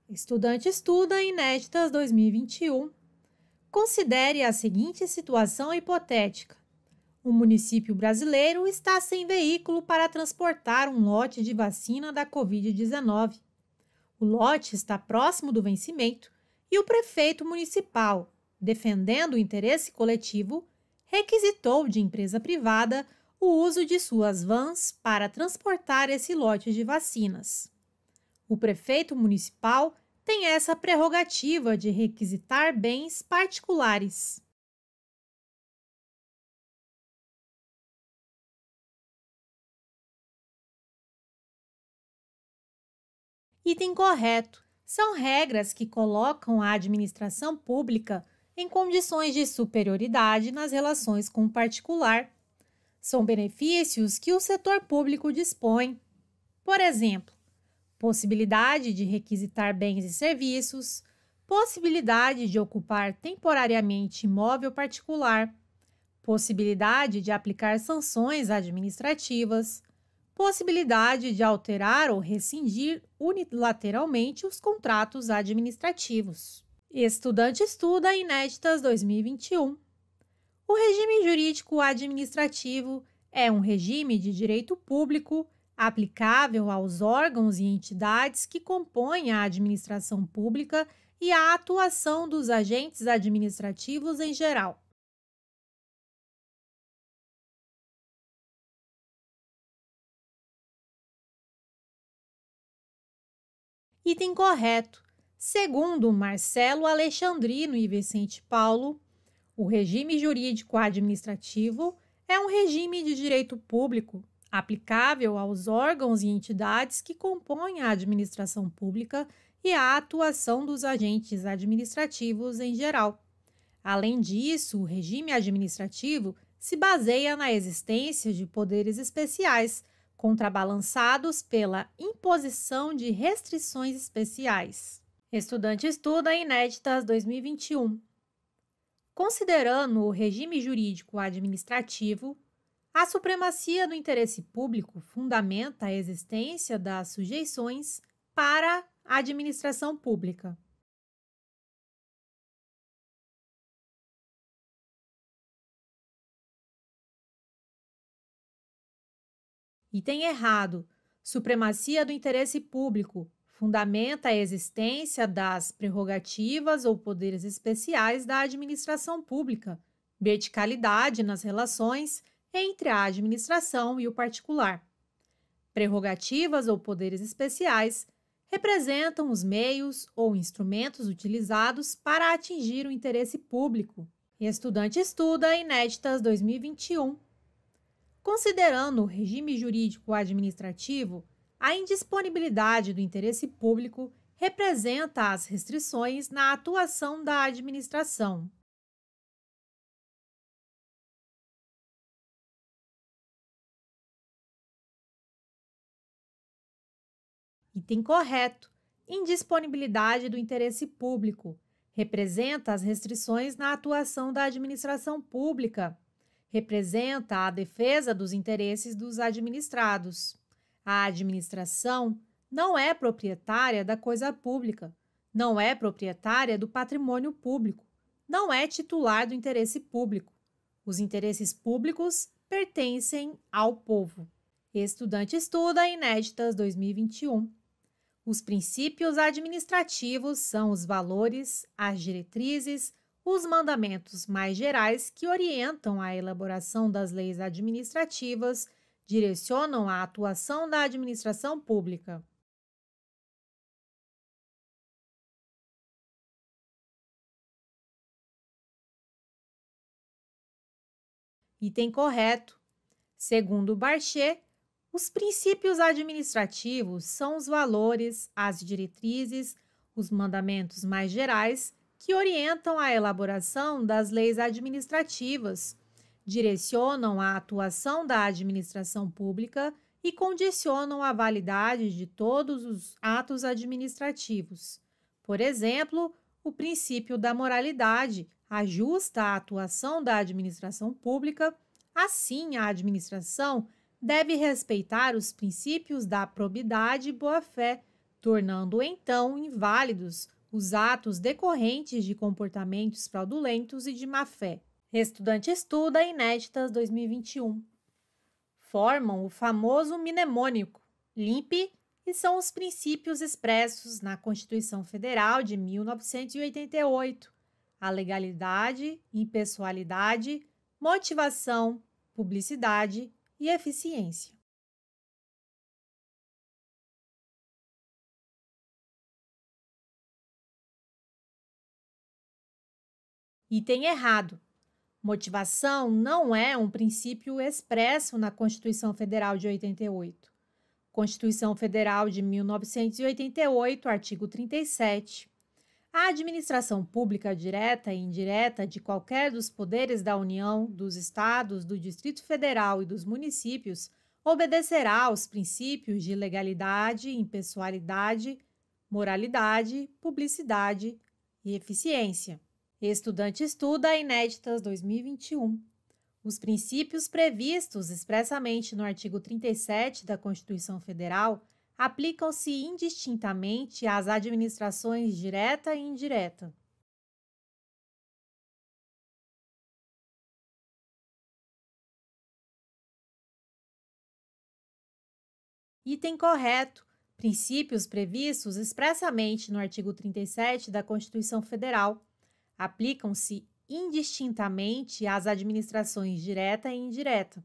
Estudante estuda Inéditas 2021. Considere a seguinte situação hipotética. Um município brasileiro está sem veículo para transportar um lote de vacina da Covid-19. O lote está próximo do vencimento e o prefeito municipal, defendendo o interesse coletivo, requisitou de empresa privada o uso de suas vans para transportar esse lote de vacinas. O prefeito municipal tem essa prerrogativa de requisitar bens particulares. Item correto. São regras que colocam a administração pública em condições de superioridade nas relações com o particular. São benefícios que o setor público dispõe. Por exemplo, possibilidade de requisitar bens e serviços, possibilidade de ocupar temporariamente imóvel particular, possibilidade de aplicar sanções administrativas, possibilidade de alterar ou rescindir unilateralmente os contratos administrativos. Estudante estuda Inéditas 2021. O regime jurídico administrativo é um regime de direito público aplicável aos órgãos e entidades que compõem a administração pública e à atuação dos agentes administrativos em geral. Item correto. Segundo Marcelo Alexandrino e Vicente Paulo, o regime jurídico administrativo é um regime de direito público aplicável aos órgãos e entidades que compõem a administração pública e à atuação dos agentes administrativos em geral. Além disso, o regime administrativo se baseia na existência de poderes especiais, contrabalançados pela imposição de restrições especiais. Estudante estuda Inéditas 2021. Considerando o regime jurídico administrativo, a supremacia do interesse público fundamenta a existência das sujeições para a administração pública. Item errado. Supremacia do interesse público fundamenta a existência das prerrogativas ou poderes especiais da administração pública, verticalidade nas relações entre a administração e o particular. Prerrogativas ou poderes especiais representam os meios ou instrumentos utilizados para atingir o interesse público. Estudante estuda Inéditas 2021. Considerando o regime jurídico administrativo, a indisponibilidade do interesse público representa as restrições na atuação da administração. Item correto. Indisponibilidade do interesse público representa as restrições na atuação da administração pública. Representa a defesa dos interesses dos administrados. A administração não é proprietária da coisa pública, não é proprietária do patrimônio público, não é titular do interesse público. Os interesses públicos pertencem ao povo. Estudante estuda Inéditas 2021. Os princípios administrativos são os valores, as diretrizes, os mandamentos mais gerais que orientam a elaboração das leis administrativas, direcionam a atuação da administração pública. Item correto. Segundo Barchet, os princípios administrativos são os valores, as diretrizes, os mandamentos mais gerais que orientam a elaboração das leis administrativas, direcionam a atuação da administração pública e condicionam a validade de todos os atos administrativos. Por exemplo, o princípio da moralidade ajusta a atuação da administração pública, assim a administração deve respeitar os princípios da probidade e boa-fé, tornando então inválidos os atos decorrentes de comportamentos fraudulentos e de má-fé. Estudante estuda Inéditas 2021. Formam o famoso mnemônico, LIMP, e são os princípios expressos na Constituição Federal de 1988, a legalidade, impessoalidade, motivação, publicidade e eficiência. Item errado. Motivação não é um princípio expresso na Constituição Federal de 88. Constituição Federal de 1988, artigo 37. A administração pública direta e indireta de qualquer dos poderes da União, dos Estados, do Distrito Federal e dos municípios obedecerá aos princípios de legalidade, impessoalidade, moralidade, publicidade e eficiência. Estudante estuda Inéditas 2021. Os princípios previstos expressamente no artigo 37 da Constituição Federal aplicam-se indistintamente às administrações direta e indireta. Item correto. Princípios previstos expressamente no artigo 37 da Constituição Federal aplicam-se indistintamente às administrações direta e indireta.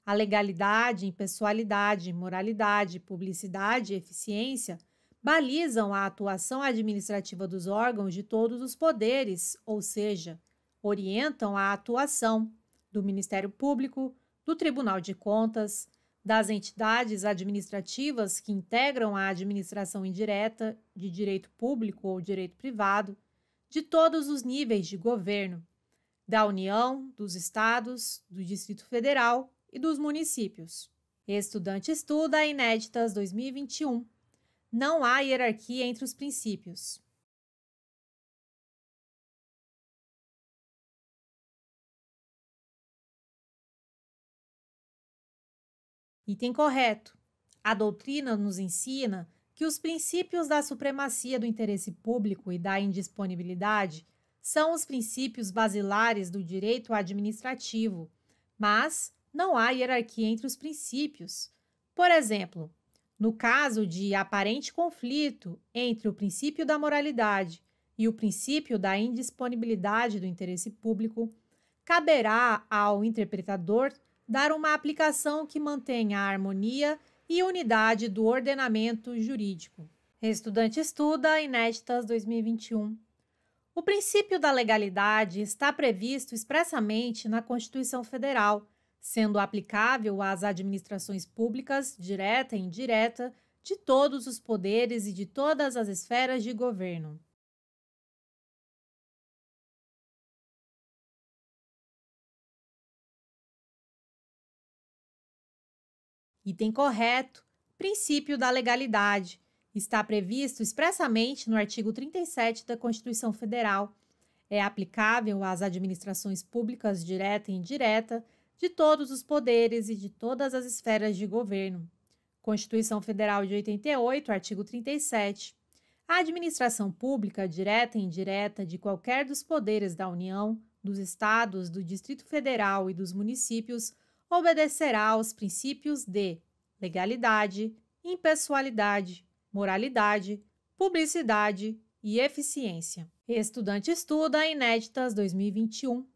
A legalidade, impessoalidade, moralidade, publicidade e eficiência balizam a atuação administrativa dos órgãos de todos os poderes, ou seja, orientam a atuação do Ministério Público, do Tribunal de Contas, das entidades administrativas que integram a administração indireta de direito público ou direito privado, de todos os níveis de governo, da União, dos Estados, do Distrito Federal e dos municípios. Estudante estuda Inéditas 2021. Não há hierarquia entre os princípios. Item correto. A doutrina nos ensina que os princípios da supremacia do interesse público e da indisponibilidade são os princípios basilares do direito administrativo, mas não há hierarquia entre os princípios. Por exemplo, no caso de aparente conflito entre o princípio da moralidade e o princípio da indisponibilidade do interesse público, caberá ao interpretador dar uma aplicação que mantenha a harmonia e unidade do ordenamento jurídico. Estudante estuda Inéditas 2021. O princípio da legalidade está previsto expressamente na Constituição Federal, sendo aplicável às administrações públicas, direta e indireta, de todos os poderes e de todas as esferas de governo. Item correto. Princípio da legalidade. Está previsto expressamente no artigo 37 da Constituição Federal. É aplicável às administrações públicas direta e indireta, de todos os poderes e de todas as esferas de governo. Constituição Federal de 88, artigo 37. A administração pública direta e indireta de qualquer dos poderes da União, dos Estados, do Distrito Federal e dos municípios obedecerá aos princípios de legalidade, impessoalidade, moralidade, publicidade e eficiência. Estudante estuda Inéditas 2021.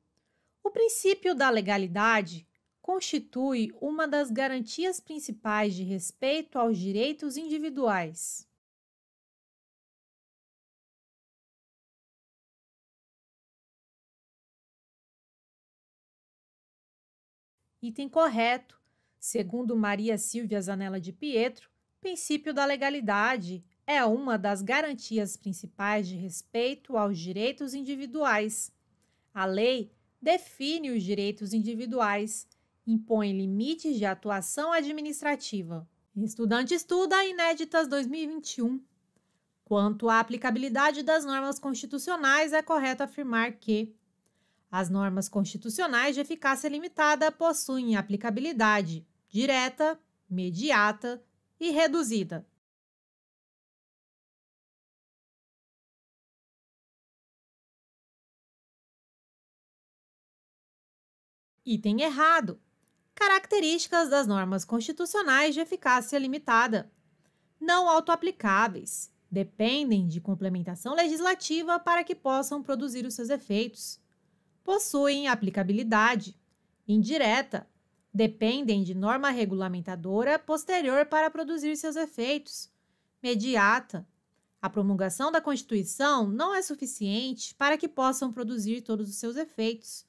O princípio da legalidade constitui uma das garantias principais de respeito aos direitos individuais. Item correto. Segundo Maria Silvia Zanella de Pietro, o princípio da legalidade é uma das garantias principais de respeito aos direitos individuais. A lei define os direitos individuais, impõe limites de atuação administrativa. Estudante estuda Inéditas 2021. Quanto à aplicabilidade das normas constitucionais, é correto afirmar que as normas constitucionais de eficácia limitada possuem aplicabilidade direta, imediata e reduzida. Item errado. Características das normas constitucionais de eficácia limitada. Não autoaplicáveis. Dependem de complementação legislativa para que possam produzir os seus efeitos. Possuem aplicabilidade indireta. Dependem de norma regulamentadora posterior para produzir seus efeitos. Mediata. A promulgação da Constituição não é suficiente para que possam produzir todos os seus efeitos.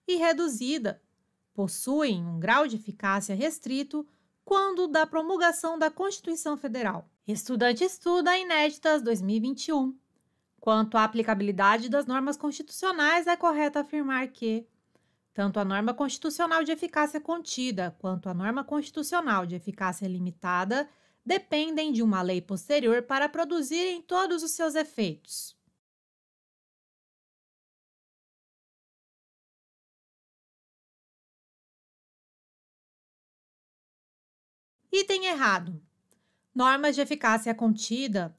E reduzida. Possuem um grau de eficácia restrito quando da promulgação da Constituição Federal. Estudante estuda Inéditas 2021. Quanto à aplicabilidade das normas constitucionais, é correto afirmar que tanto a norma constitucional de eficácia contida quanto a norma constitucional de eficácia limitada dependem de uma lei posterior para produzirem todos os seus efeitos. Item errado. Normas de eficácia contida,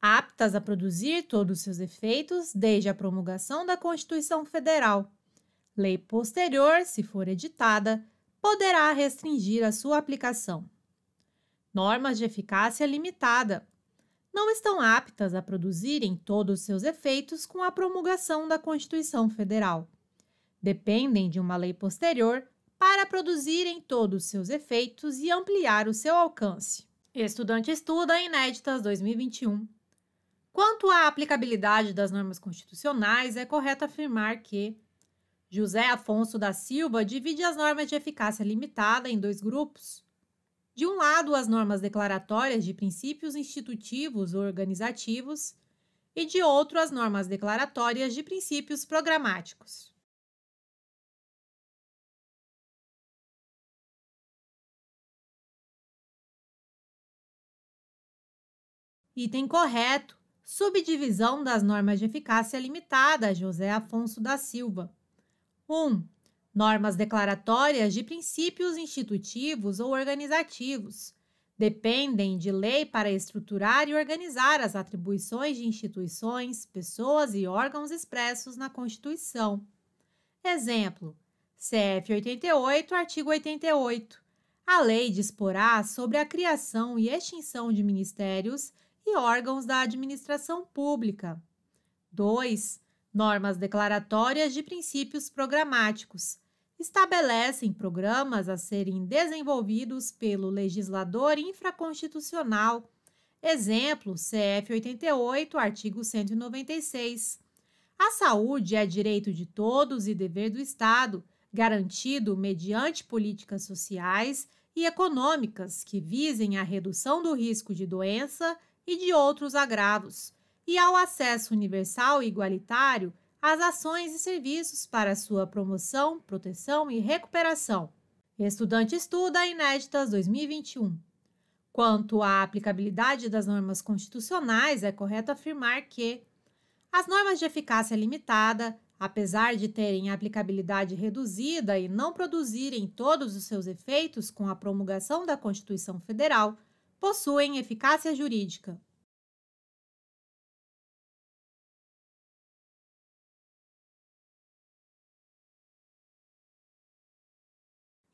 aptas a produzir todos os seus efeitos desde a promulgação da Constituição Federal. Lei posterior, se for editada, poderá restringir a sua aplicação. Normas de eficácia limitada. Não estão aptas a produzirem todos os seus efeitos com a promulgação da Constituição Federal. Dependem de uma lei posterior para produzirem todos os seus efeitos e ampliar o seu alcance. Estudante estuda Inéditas 2021. Quanto à aplicabilidade das normas constitucionais, é correto afirmar que José Afonso da Silva divide as normas de eficácia limitada em dois grupos. De um lado, as normas declaratórias de princípios institutivos ou organizativos, e de outro, as normas declaratórias de princípios programáticos. Item correto. Subdivisão das normas de eficácia limitada, José Afonso da Silva. 1. Normas declaratórias de princípios institutivos ou organizativos. Dependem de lei para estruturar e organizar as atribuições de instituições, pessoas e órgãos expressos na Constituição. Exemplo: CF 88, artigo 88. A lei disporá sobre a criação e extinção de ministérios e órgãos da administração pública. 2. Normas declaratórias de princípios programáticos. Estabelecem programas a serem desenvolvidos pelo legislador infraconstitucional. Exemplo, CF 88, artigo 196. A saúde é direito de todos e dever do Estado, garantido mediante políticas sociais e econômicas que visem à redução do risco de doença e de outros agravos, e ao acesso universal e igualitário às ações e serviços para sua promoção, proteção e recuperação. Estudante estuda Inéditas 2021. Quanto à aplicabilidade das normas constitucionais, é correto afirmar que as normas de eficácia limitada, apesar de terem aplicabilidade reduzida e não produzirem todos os seus efeitos com a promulgação da Constituição Federal, possuem eficácia jurídica.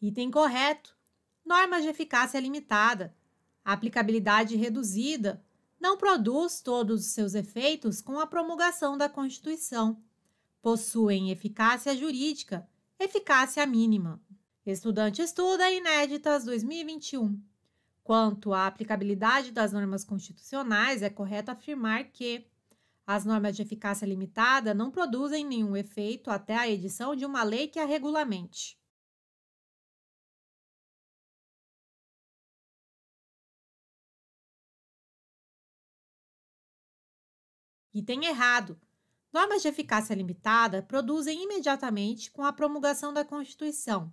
Item correto. Normas de eficácia limitada. Aplicabilidade reduzida. Não produz todos os seus efeitos com a promulgação da Constituição. Possuem eficácia jurídica. Eficácia mínima. Estudante estuda Inéditas 2021. Quanto à aplicabilidade das normas constitucionais, é correto afirmar que as normas de eficácia limitada não produzem nenhum efeito até a edição de uma lei que a regulamente. Item errado. Normas de eficácia limitada produzem imediatamente com a promulgação da Constituição.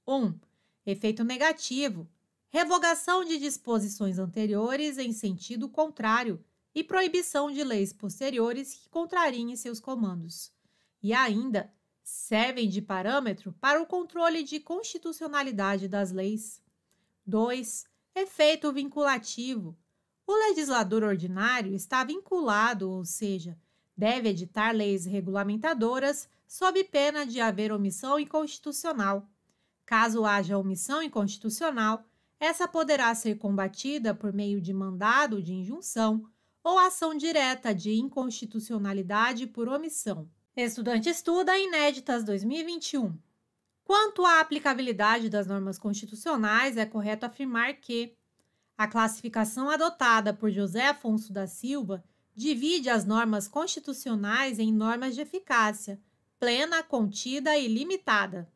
1. Efeito negativo. Revogação de disposições anteriores em sentido contrário e proibição de leis posteriores que contrariem seus comandos. E ainda, servem de parâmetro para o controle de constitucionalidade das leis. 2. Efeito vinculativo. O legislador ordinário está vinculado, ou seja, deve editar leis regulamentadoras sob pena de haver omissão inconstitucional. Caso haja omissão inconstitucional, essa poderá ser combatida por meio de mandado de injunção ou ação direta de inconstitucionalidade por omissão. Estudante estuda Inéditas 2021. Quanto à aplicabilidade das normas constitucionais, é correto afirmar que a classificação adotada por José Afonso da Silva divide as normas constitucionais em normas de eficácia plena, contida e limitada.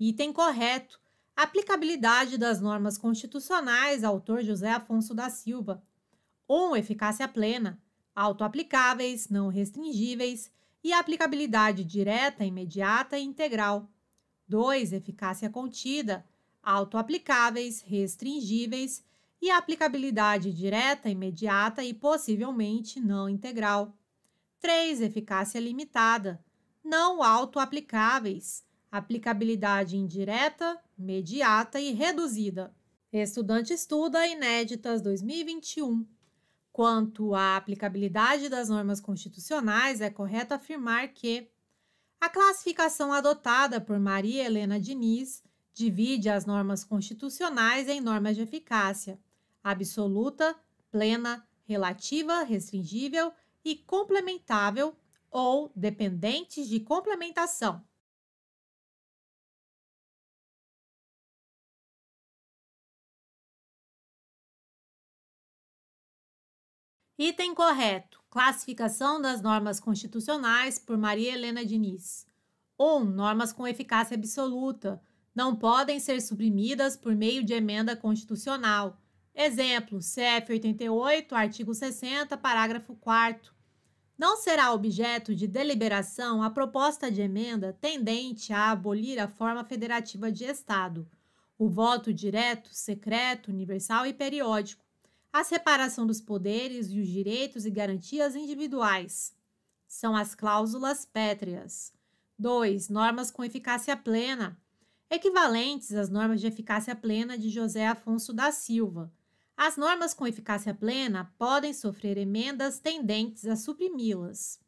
Item correto. Aplicabilidade das normas constitucionais, autor José Afonso da Silva. 1. Eficácia plena. Autoaplicáveis, não restringíveis e aplicabilidade direta, imediata e integral. 2. Eficácia contida. Autoaplicáveis, restringíveis e aplicabilidade direta, imediata e possivelmente não integral. 3. Eficácia limitada. Não autoaplicáveis. Aplicabilidade indireta, imediata e reduzida. Estudante estuda Inéditas 2021. Quanto à aplicabilidade das normas constitucionais, é correto afirmar que a classificação adotada por Maria Helena Diniz divide as normas constitucionais em normas de eficácia absoluta, plena, relativa, restringível e complementável ou dependentes de complementação. Item correto. Classificação das normas constitucionais por Maria Helena Diniz. 1. Normas com eficácia absoluta. Não podem ser suprimidas por meio de emenda constitucional. Exemplo, CF 88, artigo 60, parágrafo 4º. Não será objeto de deliberação a proposta de emenda tendente a abolir a forma federativa de Estado, o voto direto, secreto, universal e periódico, a separação dos poderes e os direitos e garantias individuais. São as cláusulas pétreas. 2. Normas com eficácia plena, equivalentes às normas de eficácia plena de José Afonso da Silva. As normas com eficácia plena podem sofrer emendas tendentes a suprimi-las.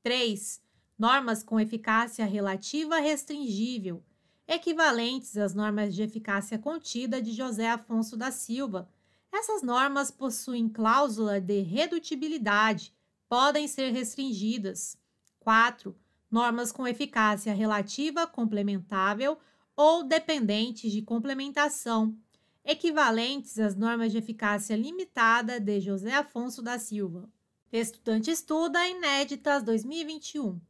3. Normas com eficácia relativa restringível, equivalentes às normas de eficácia contida de José Afonso da Silva. Essas normas possuem cláusula de redutibilidade, podem ser restringidas. 4. Normas com eficácia relativa complementável ou dependentes de complementação, equivalentes às normas de eficácia limitada de José Afonso da Silva. Estudante estuda Inéditas 2021.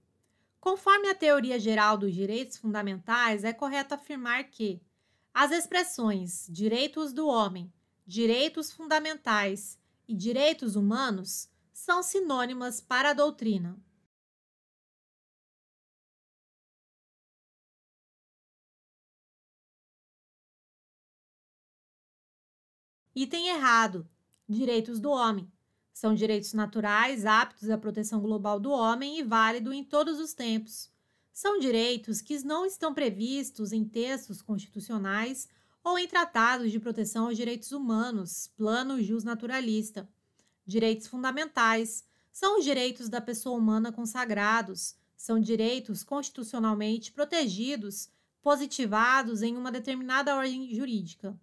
Conforme a teoria geral dos direitos fundamentais, é correto afirmar que as expressões direitos do homem, direitos fundamentais e direitos humanos são sinônimas para a doutrina. Item errado. Direitos do homem. São direitos naturais aptos à proteção global do homem e válido em todos os tempos. São direitos que não estão previstos em textos constitucionais ou em tratados de proteção aos direitos humanos, plano justnaturalista. Direitos fundamentais. São os direitos da pessoa humana consagrados. São direitos constitucionalmente protegidos, positivados em uma determinada ordem jurídica.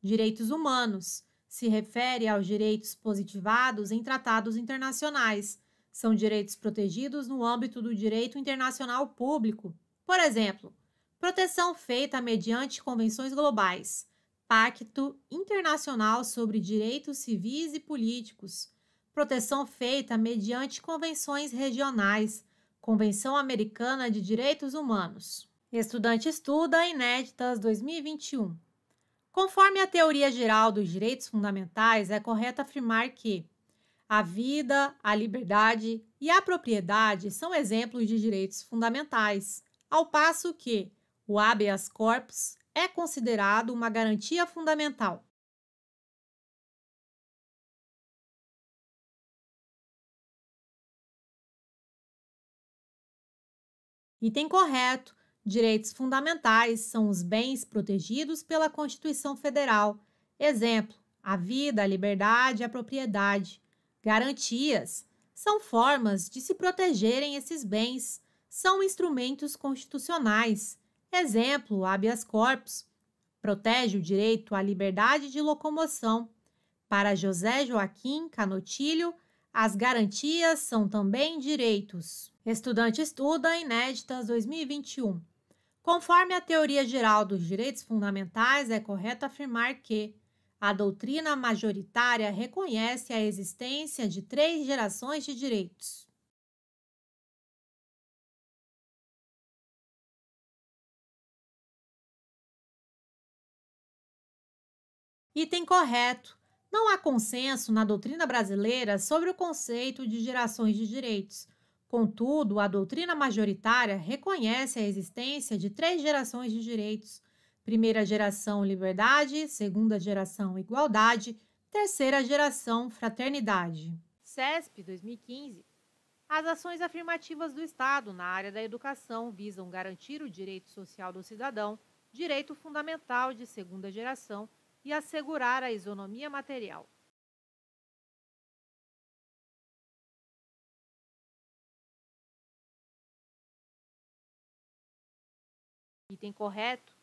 Direitos humanos. Se refere aos direitos positivados em tratados internacionais. São direitos protegidos no âmbito do direito internacional público. Por exemplo, proteção feita mediante convenções globais, Pacto Internacional sobre Direitos Civis e Políticos, proteção feita mediante convenções regionais, Convenção Americana de Direitos Humanos. Estudante estuda Inéditas 2021. Conforme a teoria geral dos direitos fundamentais, é correto afirmar que a vida, a liberdade e a propriedade são exemplos de direitos fundamentais, ao passo que o habeas corpus é considerado uma garantia fundamental. Item correto. Direitos fundamentais são os bens protegidos pela Constituição Federal. Exemplo: a vida, a liberdade e a propriedade. Garantias são formas de se protegerem esses bens. São instrumentos constitucionais. Exemplo: habeas corpus. Protege o direito à liberdade de locomoção. Para José Joaquim Canotilho, as garantias são também direitos. Estudante estuda Inéditas 2021. Conforme a teoria geral dos direitos fundamentais, é correto afirmar que a doutrina majoritária reconhece a existência de 3 gerações de direitos. Item correto. Não há consenso na doutrina brasileira sobre o conceito de gerações de direitos. Contudo, a doutrina majoritária reconhece a existência de 3 gerações de direitos. Primeira geração, liberdade. Segunda geração, igualdade. Terceira geração, fraternidade. CESP 2015. As ações afirmativas do Estado na área da educação visam garantir o direito social do cidadão, direito fundamental de segunda geração, e assegurar a isonomia material. Item correto.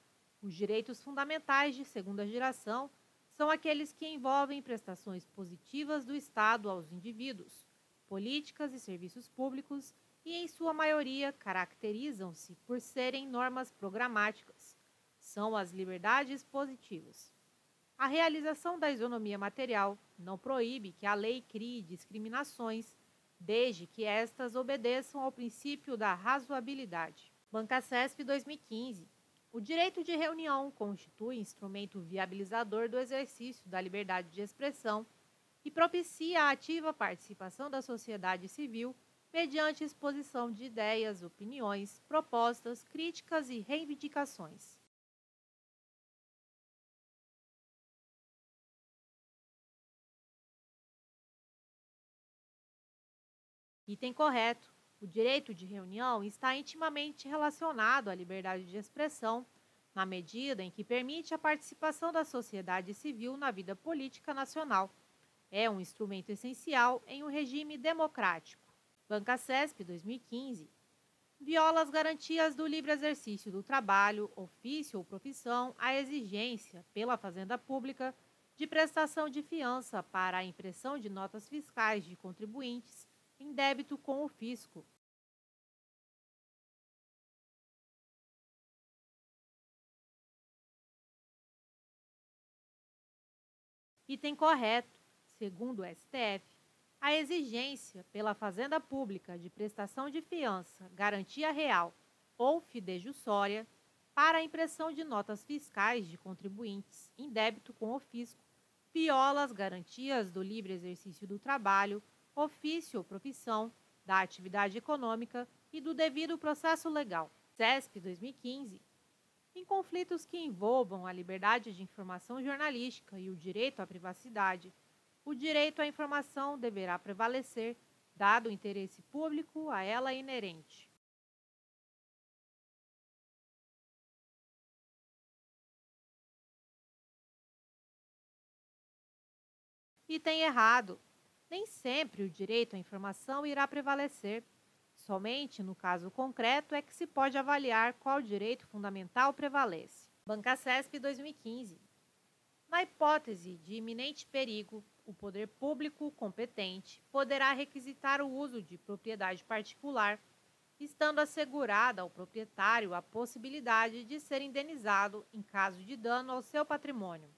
Os direitos fundamentais de segunda geração são aqueles que envolvem prestações positivas do Estado aos indivíduos, políticas e serviços públicos e, em sua maioria, caracterizam-se por serem normas programáticas. São as liberdades positivas. A realização da isonomia material não proíbe que a lei crie discriminações, desde que estas obedeçam ao princípio da razoabilidade. Banca CESP 2015. O direito de reunião constitui instrumento viabilizador do exercício da liberdade de expressão e propicia a ativa participação da sociedade civil mediante exposição de ideias, opiniões, propostas, críticas e reivindicações. Item correto. O direito de reunião está intimamente relacionado à liberdade de expressão, na medida em que permite a participação da sociedade civil na vida política nacional. É um instrumento essencial em um regime democrático. Banca CESP 2015. Viola as garantias do livre exercício do trabalho, ofício ou profissão, a exigência, pela Fazenda Pública, de prestação de fiança para a impressão de notas fiscais de contribuintes em débito com o fisco. Item correto. Segundo o STF, a exigência pela Fazenda Pública de prestação de fiança, garantia real ou fidejussória para a impressão de notas fiscais de contribuintes em débito com o fisco viola as garantias do livre exercício do trabalho, ofício ou profissão, da atividade econômica e do devido processo legal. CESP 2015. Em conflitos que envolvam a liberdade de informação jornalística e o direito à privacidade, o direito à informação deverá prevalecer, dado o interesse público a ela inerente. Item errado. Nem sempre o direito à informação irá prevalecer. Somente no caso concreto é que se pode avaliar qual direito fundamental prevalece. Banca CESP 2015. Na hipótese de iminente perigo, o poder público competente poderá requisitar o uso de propriedade particular, estando assegurada ao proprietário a possibilidade de ser indenizado em caso de dano ao seu patrimônio.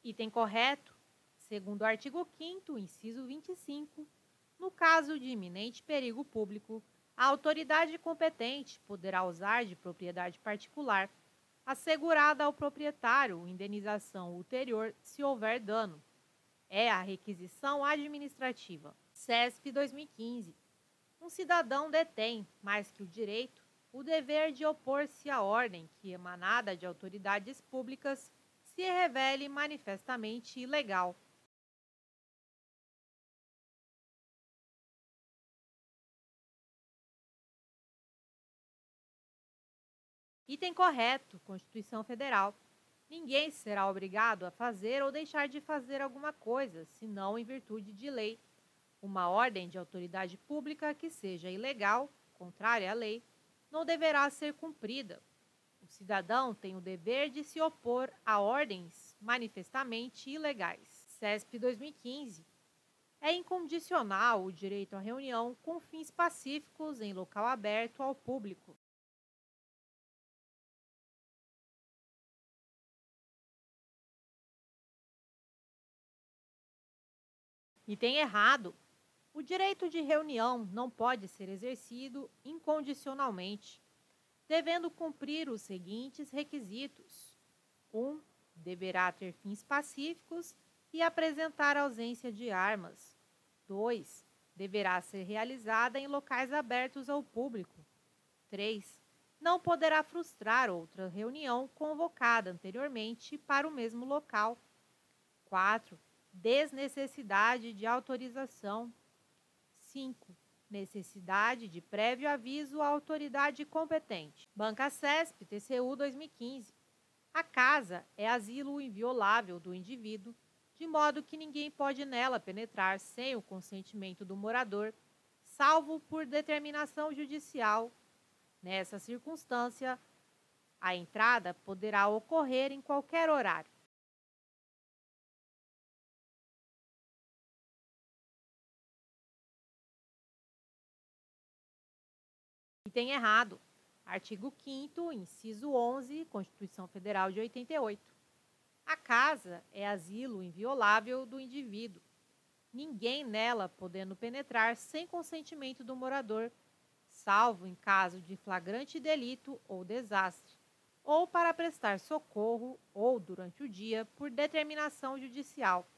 Item correto. Segundo o artigo 5º, inciso 25, no caso de iminente perigo público, a autoridade competente poderá usar de propriedade particular, assegurada ao proprietário indenização ulterior se houver dano. É a requisição administrativa. CESP 2015. Um cidadão detém, mais que o direito, o dever de opor-se à ordem que, emanada de autoridades públicas, se revele manifestamente ilegal. Item correto, Constituição Federal. Ninguém será obrigado a fazer ou deixar de fazer alguma coisa, senão em virtude de lei. Uma ordem de autoridade pública que seja ilegal, contrária à lei, não deverá ser cumprida. O cidadão tem o dever de se opor a ordens manifestamente ilegais. CESP 2015. É incondicional o direito à reunião com fins pacíficos em local aberto ao público. Item errado. O direito de reunião não pode ser exercido incondicionalmente, devendo cumprir os seguintes requisitos: 1. Deverá ter fins pacíficos e apresentar ausência de armas. 2. Deverá ser realizada em locais abertos ao público. 3. Não poderá frustrar outra reunião convocada anteriormente para o mesmo local. 4. Desnecessidade de autorização. 5. Necessidade de prévio aviso à autoridade competente. Banca CESP, TCU 2015. A casa é asilo inviolável do indivíduo, de modo que ninguém pode nela penetrar sem o consentimento do morador, salvo por determinação judicial. Nessa circunstância, a entrada poderá ocorrer em qualquer horário. Item errado. Artigo 5º, inciso 11, Constituição Federal de 88. A casa é asilo inviolável do indivíduo, ninguém nela podendo penetrar sem consentimento do morador, salvo em caso de flagrante delito ou desastre, ou para prestar socorro ou durante o dia por determinação judicial.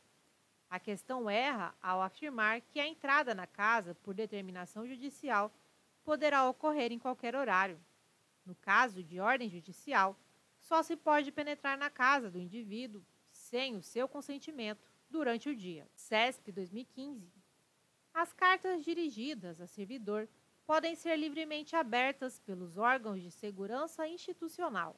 A questão erra ao afirmar que a entrada na casa por determinação judicial poderá ocorrer em qualquer horário. No caso de ordem judicial, só se pode penetrar na casa do indivíduo sem o seu consentimento durante o dia. CESP 2015. As cartas dirigidas a servidor podem ser livremente abertas pelos órgãos de segurança institucional.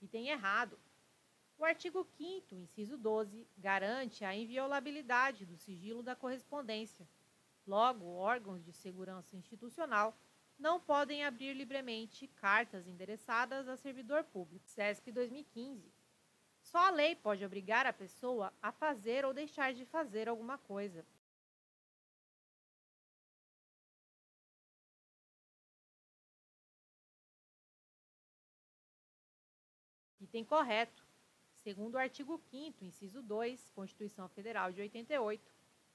Item errado. O artigo 5º, inciso 12, garante a inviolabilidade do sigilo da correspondência. Logo, órgãos de segurança institucional não podem abrir livremente cartas endereçadas a servidor público. CESP 2015. Só a lei pode obrigar a pessoa a fazer ou deixar de fazer alguma coisa. Item correto. Segundo o artigo 5º, inciso 2, Constituição Federal de 88,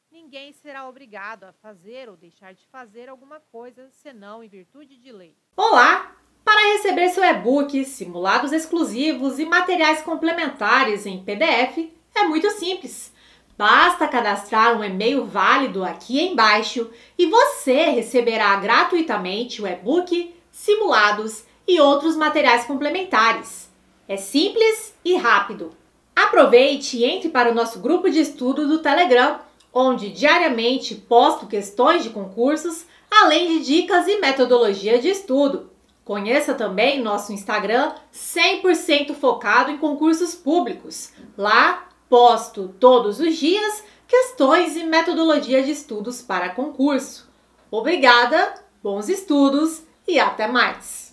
ninguém será obrigado a fazer ou deixar de fazer alguma coisa, senão em virtude de lei. Olá! Para receber seu e-book, simulados exclusivos e materiais complementares em PDF, é muito simples. Basta cadastrar um e-mail válido aqui embaixo e você receberá gratuitamente o e-book, simulados e outros materiais complementares. É simples e rápido. Aproveite e entre para o nosso grupo de estudo do Telegram, onde diariamente posto questões de concursos, além de dicas e metodologia de estudo. Conheça também nosso Instagram 100% focado em concursos públicos. Lá posto todos os dias questões e metodologia de estudos para concurso. Obrigada, bons estudos e até mais!